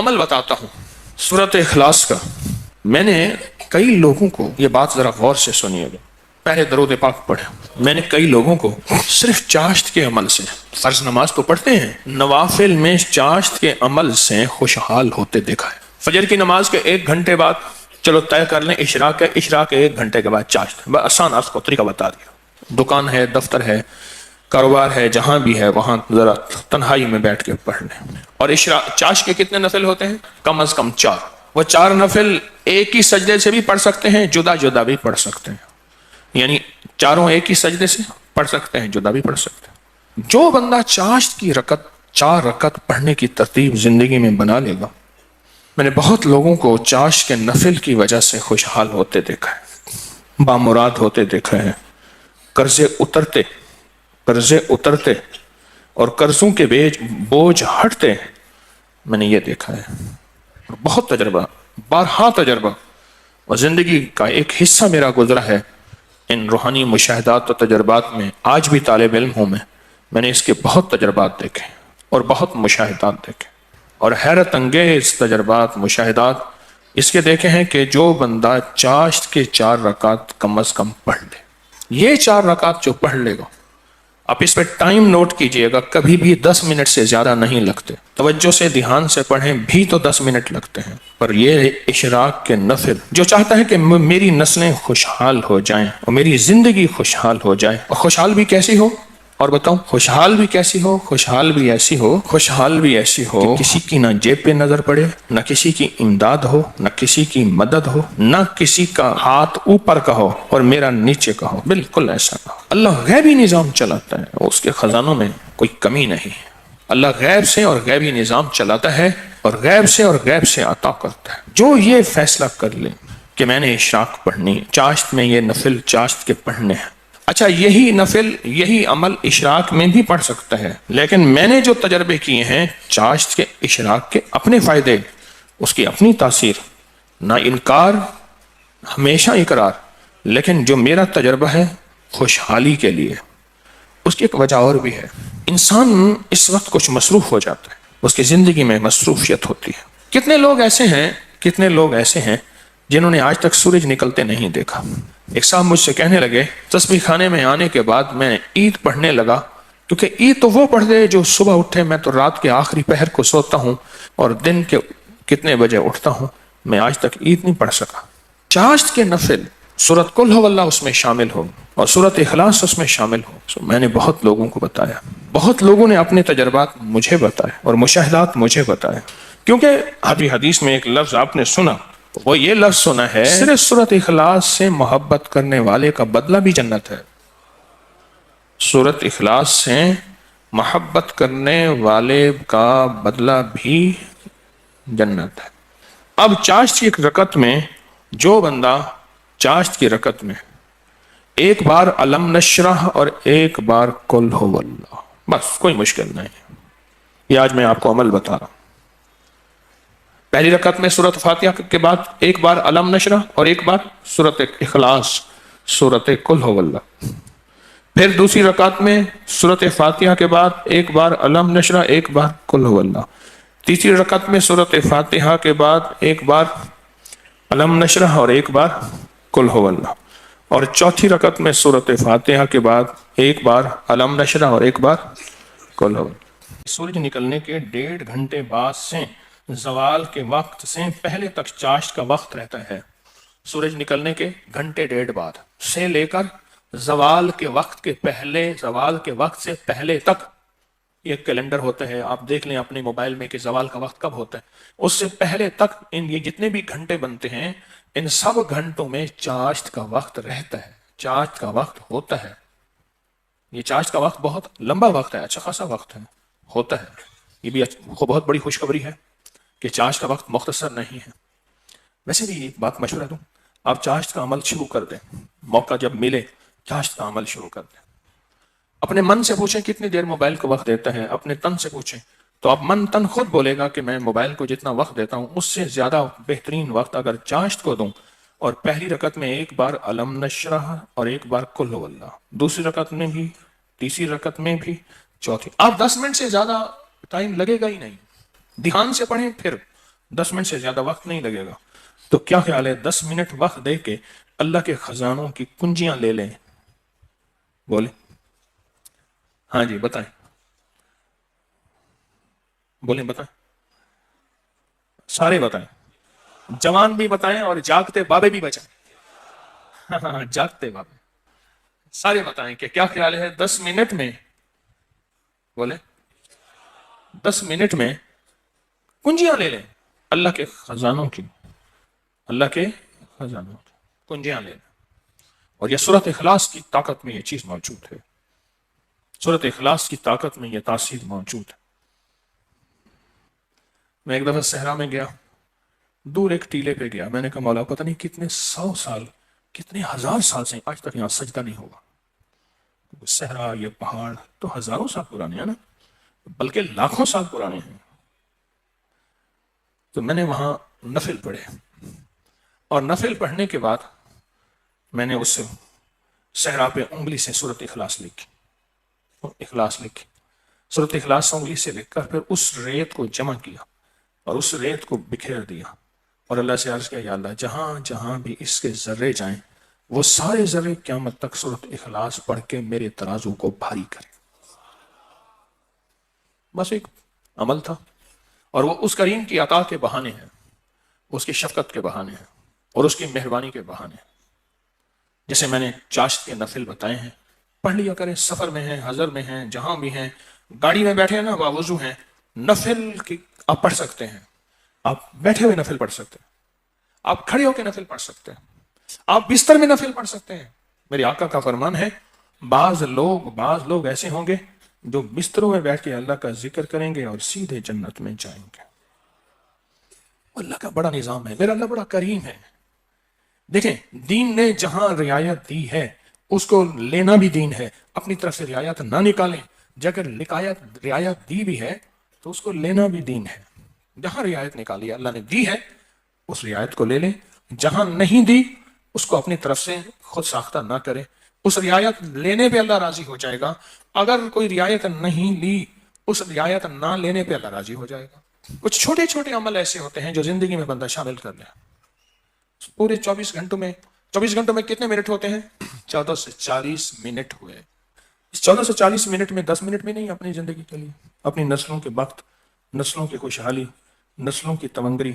عمل بتاتا ہوں سورۃ اخلاص کا. میں نے کئی لوگوں کو، یہ بات ذرا غور سے سنیے گا، پہلے درود پاک پڑھے. میں نے کئی لوگوں کو صرف چاشت کے عمل سے، فرض نماز تو پڑھتے ہیں، نوافل میں چاشت کے عمل سے خوشحال ہوتے دیکھا ہے. فجر کی نماز کے 1 گھنٹے بعد چلو طے کر لیں اشراق ہے، اشراق کے 1 گھنٹے کے بعد چاشت. بس آسان آپ کو طریقہ بتا دیا. دکان ہے، دفتر ہے، کاروبار ہے، جہاں بھی ہے وہاں ذرا تنہائی میں بیٹھ کے پڑھ لیں. اور چاشت کے کتنے نفل ہوتے ہیں؟ کم از کم 4. وہ 4 نفل ایک ہی سجدے سے بھی پڑھ سکتے ہیں، جدا جدا بھی پڑھ سکتے ہیں. یعنی چاروں ایک ہی سجدے سے پڑھ سکتے ہیں، جدا بھی پڑھ سکتے ہیں. جو بندہ چاشت کی 4 رکعت پڑھنے کی ترتیب زندگی میں بنا لے گا، میں نے بہت لوگوں کو چاشت کے نفل کی وجہ سے خوشحال ہوتے دیکھا ہے، بامراد ہوتے دیکھا ہے، قرضے اترتے اور قرضوں کے بوجھ ہٹتے. میں نے یہ دیکھا ہے، بہت تجربہ، بارہا تجربہ، اور زندگی کا ایک حصہ میرا گزرا ہے ان روحانی مشاہدات و تجربات میں. آج بھی طالب علم ہوں میں نے اس کے بہت تجربات دیکھے اور بہت مشاہدات دیکھے، اور حیرت انگیز تجربات، مشاہدات اس کے دیکھے ہیں کہ جو بندہ چاشت کے 4 رکعت کم از کم پڑھ لے، یہ 4 رکعت جو پڑھ لے گا، آپ اس پہ ٹائم نوٹ کیجئے گا، کبھی بھی 10 منٹ سے زیادہ نہیں لگتے. توجہ سے دھیان سے پڑھیں بھی تو 10 منٹ لگتے ہیں. پر یہ اشراق کے نفل، جو چاہتا ہے کہ میری نسلیں خوشحال ہو جائیں اور میری زندگی خوشحال ہو جائے، اور خوشحال بھی کیسی ہو، اور بتاؤں خوشحال بھی کیسی ہو، خوشحال بھی ایسی ہو کہ کسی کی نہ جیب پہ نظر پڑے، نہ کسی کی امداد ہو، نہ کسی کی مدد ہو، نہ کسی کا ہاتھ اوپر کا ہو اور میرا نیچے کا ہو. بالکل ایسا نہ ہو. اللہ غیبی نظام چلاتا ہے، اس کے خزانوں میں کوئی کمی نہیں ہے. اللہ غیب سے اور غیبی نظام چلاتا ہے اور غیب سے عطا کرتا ہے. جو یہ فیصلہ کر لے کہ میں نے اشراق پڑھنی ہے، چاشت میں یہ نفل چاشت کے پڑھنے ہیں. اچھا، یہی نفل، یہی عمل اشراق میں بھی پڑھ سکتا ہے، لیکن میں نے جو تجربے کیے ہیں چاشت کے، اشراق کے، اپنے فائدے، اس کی اپنی تاثیر، نہ انکار ہمیشہ اقرار. لیکن جو میرا تجربہ ہے خوشحالی کے لیے، اس کی ایک وجہ اور بھی ہے. انسان اس وقت کچھ مصروف ہو جاتا ہے، اس کی زندگی میں مصروفیت ہوتی ہے. کتنے لوگ ایسے ہیں جنہوں نے آج تک سورج نکلتے نہیں دیکھا. ایک صاحب مجھ سے کہنے لگے تسبیح خانے میں آنے کے بعد میں عید پڑھنے لگا، کیونکہ عید تو وہ پڑھتے جو صبح اٹھے، میں تو رات کے آخری پہر کو سوتا ہوں اور دن کے کتنے بجے اٹھتا ہوں، میں آج تک عید نہیں پڑھ سکا. چاشت کے نفل، سورۃ قل ہو اللہ اس میں شامل ہو اور سورۃ اخلاص اس میں شامل ہو. میں نے بہت لوگوں کو بتایا، بہت لوگوں نے اپنے تجربات مجھے بتائے اور مشاہدات مجھے بتائے. کیونکہ ابھی حدیث میں ایک لفظ آپ نے سنا، وہ یہ لفظ سنا ہے، صرف سورۃ اخلاص سے محبت کرنے والے کا بدلہ بھی جنت ہے. سورۃ اخلاص سے محبت کرنے والے کا بدلہ بھی جنت ہے. اب چاشت کی ایک رکعت میں، جو بندہ چاشت کی رکعت میں 1 بار علم نشرح اور 1 بار قل ہو اللہ، بس کوئی مشکل نہیں. یہ آج میں آپ کو عمل بتا رہا ہوں. پہلی رکعت میں سورۃ فاتحہ کے بعد 1 بار علم نشرح اور 1 بار سورۃ اخلاص، سورۃ قل ہو اللہ. پھر دوسری رکعت میں سورۃ فاتحہ کے بعد 1 بار علم نشرح، 1 بار قل ہو اللہ. تیسری رکعت میں سورۃ فاتحہ کے بعد 1 بار علم نشرح اور 1 بار قل ہو اللہ. اور چوتھی رکعت میں سورۃ فاتحہ کے بعد 1 بار علم نشرح اور 1 بار قل ہو اللہ. سورج نکلنے کے 1.5 گھنٹے بعد سے زوال کے وقت سے پہلے تک چاشت کا وقت رہتا ہے. سورج نکلنے کے 1.5 گھنٹے بعد سے لے کر زوال کے وقت سے پہلے تک، یہ کیلنڈر ہوتا ہے، آپ دیکھ لیں اپنے موبائل میں کہ زوال کا وقت کب ہوتا ہے. اس سے پہلے تک یہ جتنے بھی گھنٹے بنتے ہیں، ان سب گھنٹوں میں چاشت کا وقت رہتا ہے، چاشت کا وقت ہوتا ہے. یہ چاشت کا وقت بہت لمبا وقت ہے، اچھا خاصا وقت ہے، ہوتا ہے. یہ بھی بہت بڑی خوشخبری ہے کہ چاشت کا وقت مختصر نہیں ہے. ویسے بھی ایک بات مشورہ دوں، آپ چاشت کا عمل شروع کر دیں، موقع جب ملے چاشت کا عمل شروع کر دیں. اپنے من سے پوچھیں کتنی دیر موبائل کو وقت دیتا ہے، اپنے تن سے پوچھیں تو آپ من تن خود بولے گا کہ میں موبائل کو جتنا وقت دیتا ہوں اس سے زیادہ بہترین وقت اگر چاشت کو دوں. اور پہلی رکعت میں 1 بار علم نشرح اور 1 بار قل ہو اللہ، دوسری رکعت میں بھی، تیسری رکعت میں بھی، چوتھی. آپ 10 منٹ سے زیادہ ٹائم لگے گا ہی نہیں. دھیان سے پڑھیں، پھر 10 منٹ سے زیادہ وقت نہیں لگے گا. تو کیا خیال ہے 10 منٹ وقت دے کے اللہ کے خزانوں کی کنجیاں لے لیں؟ بولے. ہاں جی بتائیں, بولیں بتائیں, سارے بتائیں, جوان بھی بتائیں اور جاگتے بابے بھی بچائیں. ہاں جاگتے بابے سارے بتائیں کہ کیا خیال ہے 10 منٹ میں, بولے 10 منٹ میں کنجیاں لے لیں اللہ کے خزانوں کی, اللہ کے خزانوں کی کنجیاں لے لیں. اور یہ سورۃ اخلاص کی طاقت میں یہ چیز موجود ہے, سورۃ اخلاص کی طاقت میں یہ تاثیر موجود ہے. میں ایک دفعہ صحرا میں گیا, دور ایک ٹیلے پہ گیا, میں نے کہا مولا پتہ نہیں کتنے 100 سال کتنے 1000 سال سے آج تک یہاں سجدہ نہیں ہوگا. صحرا یہ پہاڑ تو ہزاروں سال پرانے ہیں نا, بلکہ لاکھوں سال پرانے ہیں. تو میں نے وہاں نفل پڑھے, اور نفل پڑھنے کے بعد میں نے اس صحرا پہ انگلی سے سورۃ اخلاص لکھی, اخلاص لکھی, سورۃ اخلاص انگلی سے لکھ کر پھر اس ریت کو جمع کیا اور اس ریت کو بکھیر دیا, اور اللہ سے عرض کیا یا اللہ جہاں جہاں بھی اس کے ذرے جائیں وہ سارے ذرے قیامت تک سورۃ اخلاص پڑھ کے میرے ترازو کو بھاری کریں. بس ایک عمل تھا, اور وہ اس کریم کی عطا کے بہانے ہیں, اس کی شفقت کے بہانے ہیں, اور اس کی مہربانی کے بہانے ہیں. جیسے میں نے چاشت کے نفل بتائے ہیں, پڑھ لیا کریں, سفر میں ہیں, حضر میں ہیں, جہاں بھی ہیں, گاڑی میں بیٹھے ہیں نا باوضو ہیں, نفل کی آپ پڑھ سکتے ہیں, آپ بیٹھے ہوئے نفل پڑھ سکتے ہیں, آپ کھڑے ہو کے نفل پڑھ سکتے ہیں, آپ بستر میں نفل پڑھ سکتے ہیں. میرے آقا کا فرمان ہے بعض لوگ ایسے ہوں گے جو بستروں میں بیٹھ کے اللہ کا ذکر کریں گے اور سیدھے جنت میں جائیں گے. اللہ کا بڑا نظام ہے, میرا اللہ بڑا کریم ہے. دیکھیں دین نے جہاں رعایت دی ہے اس کو لینا بھی دین ہے, اپنی طرف سے رعایت نہ نکالیں. اگر رعایت دی بھی ہے تو اس کو لینا بھی دین ہے. جہاں رعایت نکالی اللہ نے دی ہے اس رعایت کو لے لیں, جہاں نہیں دی اس کو اپنی طرف سے خود ساختہ نہ کریں. اس رعایت لینے پہ اللہ راضی ہو جائے گا, اگر کوئی رعایت نہیں لی اس رعایت نہ لینے پہ اللہ راضی ہو جائے گا. کچھ چھوٹے چھوٹے عمل ایسے ہوتے ہیں جو زندگی میں بندہ شامل کر لے. پورے 24 گھنٹوں میں کتنے منٹ ہوتے ہیں؟ 14 سے 40 منٹ ہوئے. اس 14 سے 40 منٹ میں 10 منٹ بھی نہیں اپنی زندگی کے لیے, اپنی نسلوں کے وقت, نسلوں کی خوشحالی, نسلوں کی تمنگری,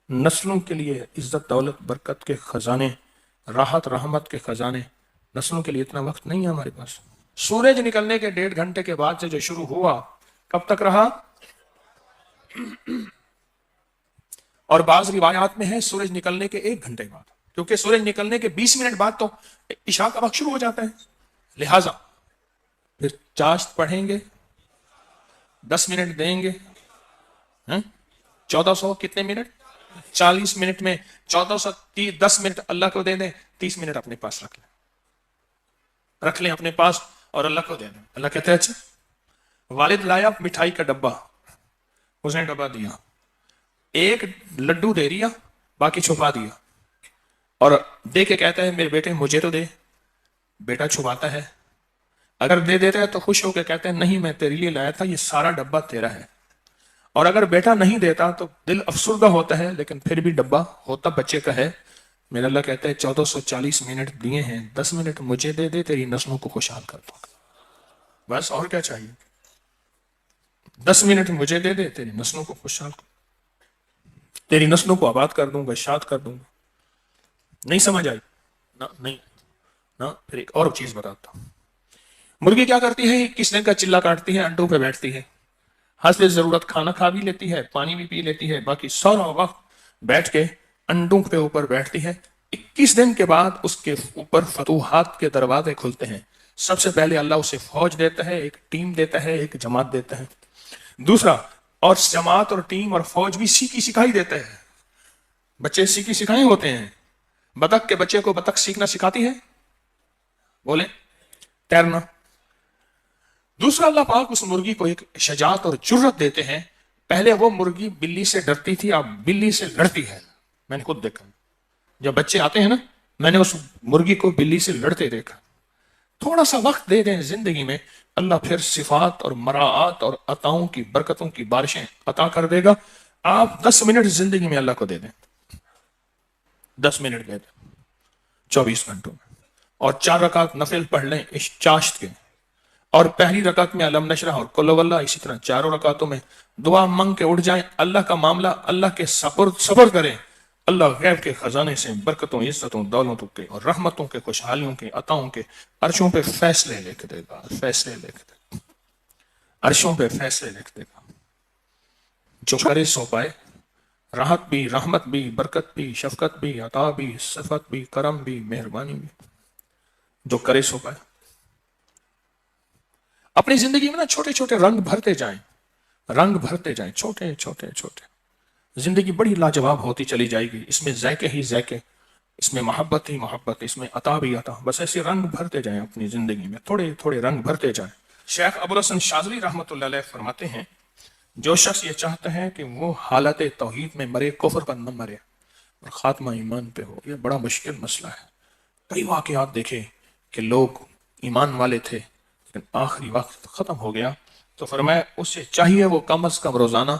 نسلوں کے لیے عزت دولت برکت کے خزانے, راحت رحمت کے خزانے, نسلوں کے لیے اتنا وقت نہیں ہے ہمارے پاس. سورج نکلنے کے 1.5 گھنٹے کے بعد سے جو شروع ہوا کب تک رہا؟ اور بعض روایات میں ہے سورج نکلنے کے 1 گھنٹے بعد, کیونکہ سورج نکلنے کے 20 منٹ بعد تو عشاء کا وقت شروع ہو جاتا ہے. لہذا پھر چاشت پڑھیں گے, 10 منٹ دیں گے, 1400 کتنے منٹ, 40 منٹ میں 1410 منٹ اللہ کو دے دیں, 30 منٹ اپنے پاس رکھ لیں اپنے پاس اور اللہ کو دے دیں. اللہ کہتے ہیں اچھا والد لایا مٹھائی کا ڈبہ, اس نے ڈبہ دیا, ایک لڈو دے دیا باقی چھپا دیا, اور دے کے کہتا ہے میرے بیٹے مجھے تو دے. بیٹا چھپاتا ہے, اگر دے دیتا ہے تو خوش ہو کے کہتے ہیں نہیں میں تیرے لیے لایا تھا, یہ سارا ڈبہ تیرا ہے. اور اگر بیٹا نہیں دیتا تو دل افسردہ ہوتا ہے, لیکن پھر بھی ڈبہ ہوتا بچے کا ہے. میرا اللہ کہتا ہے 1440 منٹ دیے ہیں, 10 منٹ مجھے دے دے, تیری نسلوں کو خوشحال کر دوں گا. بس اور کیا چاہیے, 10 منٹ مجھے دے دے, تیری نسلوں کو خوشحال کر, تیری نسلوں کو آباد کر دوں گا, شاد کر دوں گا. نہیں سمجھ آئی نا؟ نہیں نا. پھر ایک اور چیز بتاتا ہوں. مرغی کیا کرتی ہے, کس دن کا چلا کاٹتی ہے, انڈوں پہ بیٹھتی ہے, حسب ضرورت کھانا کھا بھی لیتی ہے, پانی بھی پی لیتی ہے, باقی سارا وقت بیٹھ کے انڈوں پہ اوپر بیٹھتی ہے. 21 دن کے بعد اس کے اوپر فتوحات کے دروازے کھلتے ہیں. سب سے پہلے اللہ اسے فوج دیتا ہے, ایک ٹیم دیتا ہے, ایک جماعت دیتا ہے. دوسرا, اور جماعت اور ٹیم اور فوج بھی سیکھی سکھائی دیتا ہے. بچے سیکھی سکھائے ہوتے ہیں. بطخ کے بچے کو بطخ سیکھنا سکھاتی ہے, بولیں تیرنا. دوسرا اللہ پاک اس مرغی کو ایک شجاعت اور جرت دیتے ہیں. پہلے وہ مرغی بلی سے ڈرتی تھی, اب بلی سے لڑتی ہے. میں نے خود دیکھا, جب بچے آتے ہیں نا, میں نے اس مرغی کو بلی سے لڑتے دیکھا. تھوڑا سا وقت دے دیں زندگی میں, اللہ پھر صفات اور مراعات اور عطاؤں کی برکتوں کی بارشیں عطا کر دے گا. آپ 10 منٹ زندگی میں اللہ کو دے دیں، 10 منٹ دے دیں 24 گھنٹوں میں، اور 4 رکعت نفل پڑھ لیں چاشت کے، اور پہلی رکعت میں علم نشرح اور قل واللہ، اسی طرح چاروں رکعتوں میں دعا منگ کے اٹھ جائیں، اللہ کا معاملہ اللہ کے صبر کریں، اللہ غیب کے خزانے سے برکتوں، عزتوں، دولتوں کے اور رحمتوں کے، خوشحالیوں کے، عطاؤں کے عرشوں پہ فیصلے لکھ دے گا، فیصلے لکھ دے گا، عرشوں پہ فیصلے لکھ دے گا۔ جو کرے سو پائے، راحت بھی، رحمت بھی، برکت بھی، شفقت بھی، عطا بھی، صفت بھی، کرم بھی، مہربانی بھی، جو کرے سو پائے۔ اپنی زندگی میں نا چھوٹے چھوٹے رنگ بھرتے جائیں، رنگ بھرتے جائیں، چھوٹے چھوٹے چھوٹے، زندگی بڑی لاجواب ہوتی چلی جائے گی، اس میں ذائقے ہی ذائقے، اس میں محبت ہی محبت، اس میں عطا بھی عطا، بس ایسے رنگ بھرتے جائیں اپنی زندگی میں، تھوڑے تھوڑے رنگ بھرتے جائیں۔ شیخ ابوالحسن شاذلی رحمۃ اللہ علیہ فرماتے ہیں، جو شخص یہ چاہتا ہے کہ وہ حالت توحید میں مرے، کفر پر نہ مرے اور خاتمہ ایمان پہ ہو، یہ بڑا مشکل مسئلہ ہے۔ کئی واقعات دیکھے کہ لوگ ایمان والے تھے لیکن آخری وقت ختم ہو گیا، تو فرمایا اسے چاہیے وہ کم از کم روزانہ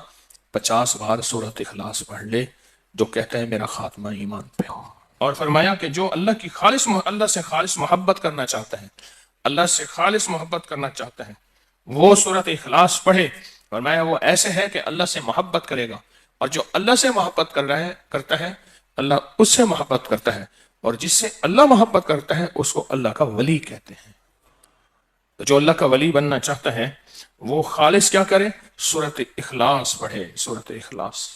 50 بار سورۃ اخلاص پڑھ لے، جو کہتا ہے میرا خاتمہ ایمان پہ ہو۔ اور فرمایا کہ جو اللہ سے خالص محبت کرنا چاہتا ہے، اللہ سے خالص محبت کرنا چاہتا ہے، وہ سورۃ اخلاص پڑھے۔ فرمایا وہ ایسے ہے کہ اللہ سے محبت کرے گا، اور جو اللہ سے محبت کرتا ہے اللہ اس سے محبت کرتا ہے، اور جس سے اللہ محبت کرتا ہے اس کو اللہ کا ولی کہتے ہیں۔ تو جو اللہ کا ولی بننا چاہتا ہے وہ خالص کیا کرے؟ سورۃ اخلاص پڑھے، سورۃ اخلاص۔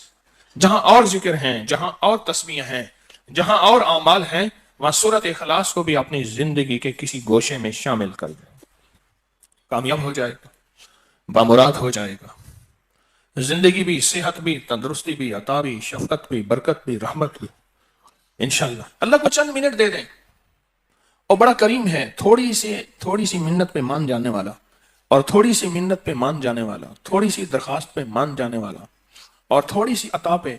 جہاں اور ذکر ہیں، جہاں اور تسبیح ہیں، جہاں اور اعمال ہیں، وہاں سورۃ اخلاص کو بھی اپنی زندگی کے کسی گوشے میں شامل کر دیں، کامیاب ہو جائے گا، بامراد ہو جائے گا۔ زندگی بھی، صحت بھی، تندرستی بھی، عطا بھی، شفقت بھی، برکت بھی، رحمت بھی، انشاءاللہ۔ اللہ کو چند منٹ دے دیں، اور بڑا کریم ہے، تھوڑی سی منت پہ مان جانے والا، اور تھوڑی سی منت پہ مان جانے والا، تھوڑی سی درخواست پہ مان جانے والا، اور تھوڑی سی عطا پہ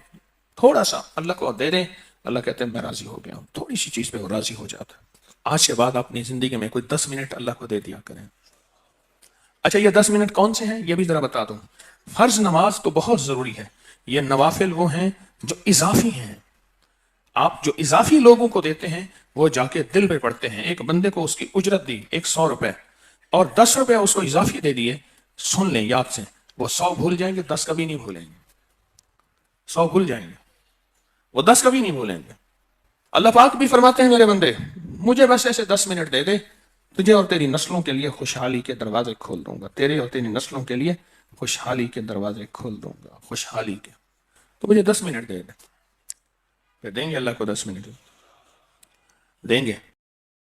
تھوڑا سا اللہ کو دے دیں، اللہ کہتے ہیں میں راضی ہو گیا ہوں۔ تھوڑی سی چیز پہ وہ راضی ہو جاتا ہے۔ آج کے بعد اپنی زندگی میں کوئی 10 منٹ اللہ کو دے دیا کریں۔ اچھا، یہ 10 منٹ کون سے ہیں یہ بھی ذرا بتا دوں۔ فرض نماز تو بہت ضروری ہے، یہ نوافل وہ ہیں جو اضافی ہیں، آپ جو اضافی لوگوں کو دیتے ہیں وہ جا کے دل پہ پڑتے ہیں۔ ایک بندے کو اس کی اجرت دی 100 روپے، اور 10 روپے اس کو اضافی دے دیے، سن لیں یاد سے، وہ 100 بھول جائیں گے، 10 کبھی نہیں بھولیں گے، 100 بھول جائیں گے، وہ 10 کبھی نہیں بھولیں گے۔ اللہ پاک بھی فرماتے ہیں میرے بندے مجھے بس ایسے 10 منٹ دے دے، تجھے اور تیری نسلوں کے لیے خوشحالی کے دروازے کھول دوں گا، تیرے اور تیری نسلوں کے لیے خوشحالی کے دروازے کھول دوں گا، خوشحالی کے۔ تو مجھے 10 منٹ دے دیں، پھر دیں گے اللہ کو 10 منٹ دیں گے۔